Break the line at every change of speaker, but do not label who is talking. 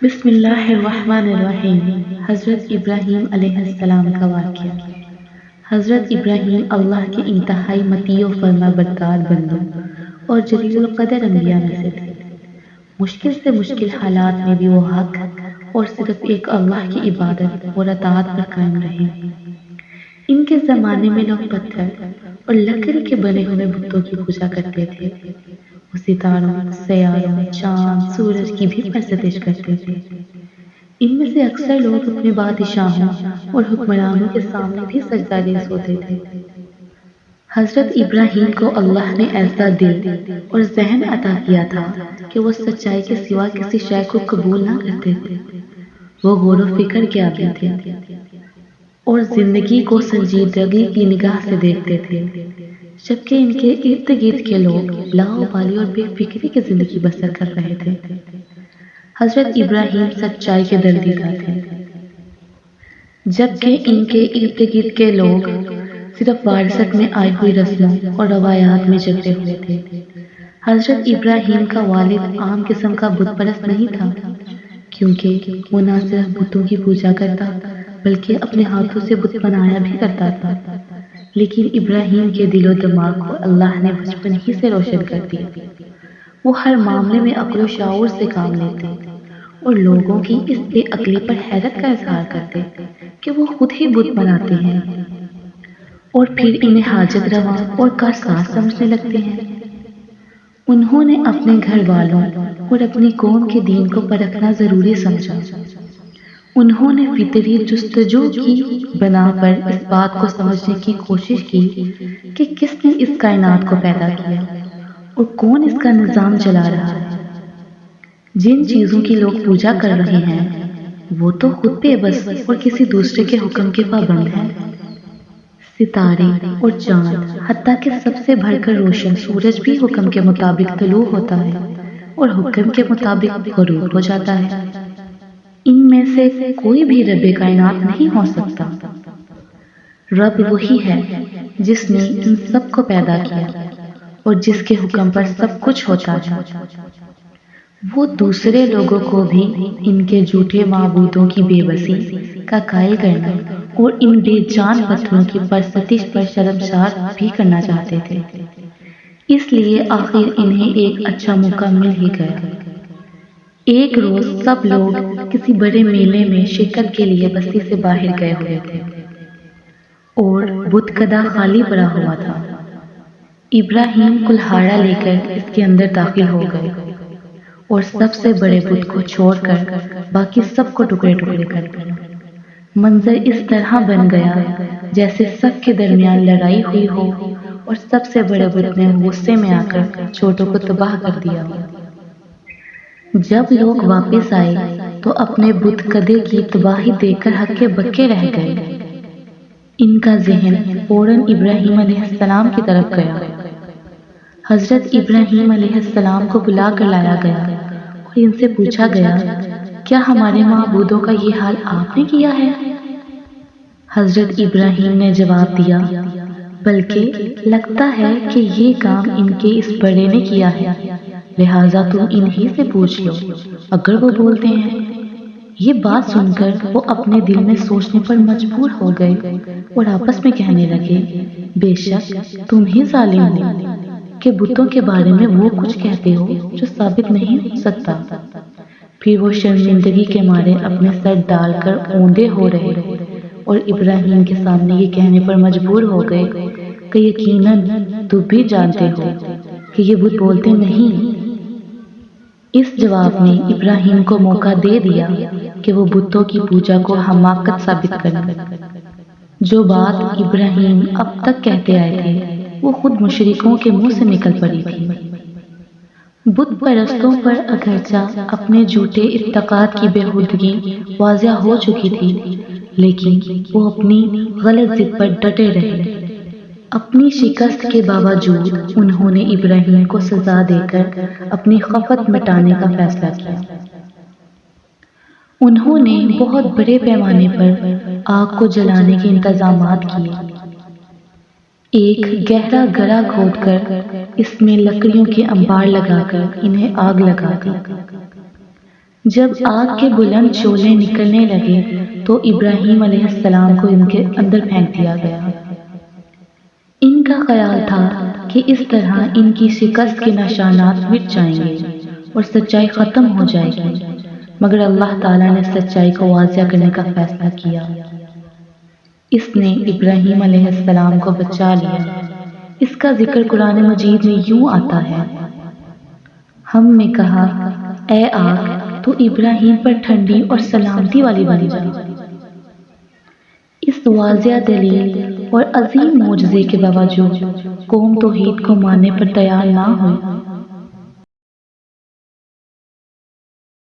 بسم اللہ الرحمن الرحیم۔ حضرت ابراہیم علیہ السلام کا واقعہ۔ حضرت ابراہیم اللہ کے انتہائی مطیع و فرما بردار بندوں اور جلیل القدر انبیاء میں سے تھے۔ مشکل سے مشکل حالات میں بھی وہ حق اور صرف ایک اللہ کی عبادت اور اطاعت پر قائم رہے۔ ان کے زمانے میں لوگ پتھر اور لکڑی کے بنے ہوئے بتوں کی پوجا کرتے تھے۔ وہ ستاروں، سیاروں، چاند، سورج کی بھی پرستش کرتے تھے۔ ان میں سے اکثر لوگ اپنے بادشاہوں اور حکمرانوں کے سامنے بھی سجدہ ریز ہوتے تھے۔ حضرت ابراہیم کو اللہ نے ایسا دل اور ذہن عطا کیا تھا کہ وہ سچائی کے سوا کسی شے کو قبول نہ کرتے تھے۔ وہ غور و فکر کے عادی تھے اور زندگی کو سنجیدگی کی نگاہ سے دیکھتے تھے، جبکہ ان کے ارد گرد کے لوگ لاابالی اور بے فکری کی زندگی بسر کر رہے تھے۔ حضرت ابراہیم سچائی کے دردیدہ تھے، جبکہ ان کے ارد گرد کے لوگ صرف وراثت میں آئی ہوئی رسموں اور روایات میں جکڑے ہوئے تھے۔ حضرت ابراہیم کا والد عام قسم کا بت پرست نہیں تھا، کیونکہ وہ نہ صرف بتوں کی پوجا کرتا بلکہ اپنے ہاتھوں سے بت بنایا بھی کرتا تھا۔ لیکن ابراہیم کے دل و دماغ کو اللہ نے بچپن ہی سے روشن کر دیا۔ وہ ہر معاملے میں عقل و شعور سے کام لیتے اور لوگوں کی اس بے عقلی پر حیرت کا اظہار کرتے کہ وہ خود ہی بت بناتے ہیں اور پھر انہیں حاجت روا اور کارساز سمجھنے لگتے ہیں۔ انہوں نے اپنے گھر والوں اور اپنی قوم کے دین کو پرکھنا ضروری سمجھا۔ انہوں نے فطری جستجو کی بنا پر اس بات کو سمجھنے کی کوشش کی کہ کس نے اس کائنات کو پیدا کیا اور کون اس کا نظام چلا رہا ہے۔ جن چیزوں کی لوگ پوجا کر رہے ہیں وہ تو خود بے بس اور کسی دوسرے کے حکم کے پابند ہیں۔ ستارے اور چاند، حتیٰ کہ سب سے بڑھ کر روشن سورج بھی حکم کے مطابق طلوع ہوتا ہے اور حکم کے مطابق غروب ہو جاتا ہے۔ ان میں سے کوئی بھی رب کائنات نہیں ہو سکتا۔ رب وہی ہے جس نے ان سب کو پیدا کیا اور جس کے حکم پر سب کچھ ہوتا ہے۔ وہ دوسرے لوگوں کو بھی ان کے جھوٹے معبودوں کی بے بسی کا قائل کرنا اور ان بے جان پتھروں کی پرستش پر شرمسار بھی کرنا چاہتے تھے۔ اس لیے آخر انہیں ایک اچھا موقع مل ہی گیا۔ ایک روز سب لوگ کسی بڑے میلے میں شرکت کے لیے بستی سے باہر گئے ہوئے تھے اور بت کدہ خالی پڑا ہوا تھا۔ ابراہیم کلہاڑا لے کر اس کے اندر داخل ہو گئے اور سب سے بڑے بت کو چھوڑ کر باقی سب کو ٹکڑے ٹکڑے کر دیا۔ منظر اس طرح بن گیا جیسے سب کے درمیان لڑائی ہوئی ہو اور سب سے بڑے بت نے غصے میں آ کر چھوٹوں کو تباہ کر دیا ہو۔ جب لوگ واپس آئے تو اپنے بت کدے کی تباہی دیکھ کر ہکے بکے رہ گئے۔ ان کا ذہن فوراً ابراہیم علیہ السلام کی طرف گیا۔ حضرت ابراہیم علیہ السلام کو بلا کر لایا گیا اور ان سے پوچھا گیا، کیا ہمارے معبودوں کا یہ حال آپ نے کیا ہے؟ حضرت ابراہیم نے جواب دیا، بلکہ لگتا ہے کہ یہ کام ان کے اس بڑے نے کیا ہے، لہٰذا تم انہی سے پوچھ لو اگر وہ بولتے ہیں۔ یہ بات سن کر وہ اپنے دل میں سوچنے پر مجبور ہو گئے اور آپس میں کہنے لگے، بے شک تم ہی ظالم ہو کہ بتوں کے بارے میں وہ کچھ کہتے ہو جو ثابت نہیں ہو سکتا۔ پھر وہ شرمندگی کے مارے اپنے سر ڈال کر اوندے ہو رہے اور ابراہیم کے سامنے یہ کہنے پر مجبور ہو گئے کہ یقیناً تم بھی جانتے ہو کہ یہ بت بولتے نہیں۔ اس جواب نے ابراہیم کو موقع دے دیا کہ وہ بتوں کی پوجا کو حماقت ثابت کریں۔ جو بات ابراہیم اب تک کہتے آئے تھے وہ خود مشرکوں کے منہ سے نکل پڑی تھی۔ بت پرستوں پر اگرچہ اپنے جھوٹے اعتقاد کی بےہودگی واضح ہو چکی تھی، لیکن وہ اپنی غلط ضد پر ڈٹے رہے۔ اپنی شکست کے باوجود انہوں نے ابراہیم کو سزا دے کر اپنی خفت مٹانے کا فیصلہ کیا۔ انہوں نے بہت بڑے پیمانے پر آگ کو جلانے کے انتظامات کیے۔ ایک گہرا گڑھا کھود کر اس میں لکڑیوں کے انبار لگا کر انہیں آگ لگا دی۔ جب آگ کے بلند شعلے نکلنے لگے تو ابراہیم علیہ السلام کو ان کے اندر پھینک دیا گیا۔ ان کا خیال تھا کہ اس طرح ان کی شکست کے نشانات مٹ جائیں گے اور سچائی ختم ہو جائے گی، مگر اللہ تعالیٰ نے سچائی کو واضح کرنے کا فیصلہ کیا۔ اس نے ابراہیم علیہ السلام کو بچا لیا۔ اس کا ذکر قرآن مجید میں یوں آتا ہے: ہم نے کہا، اے آگ، تو ابراہیم پر ٹھنڈی اور سلامتی والی بن جا۔ اس واضح دلیل اور عظیم معجزے کے باوجود قوم توحید کو ماننے پر تیار نہ ہوئی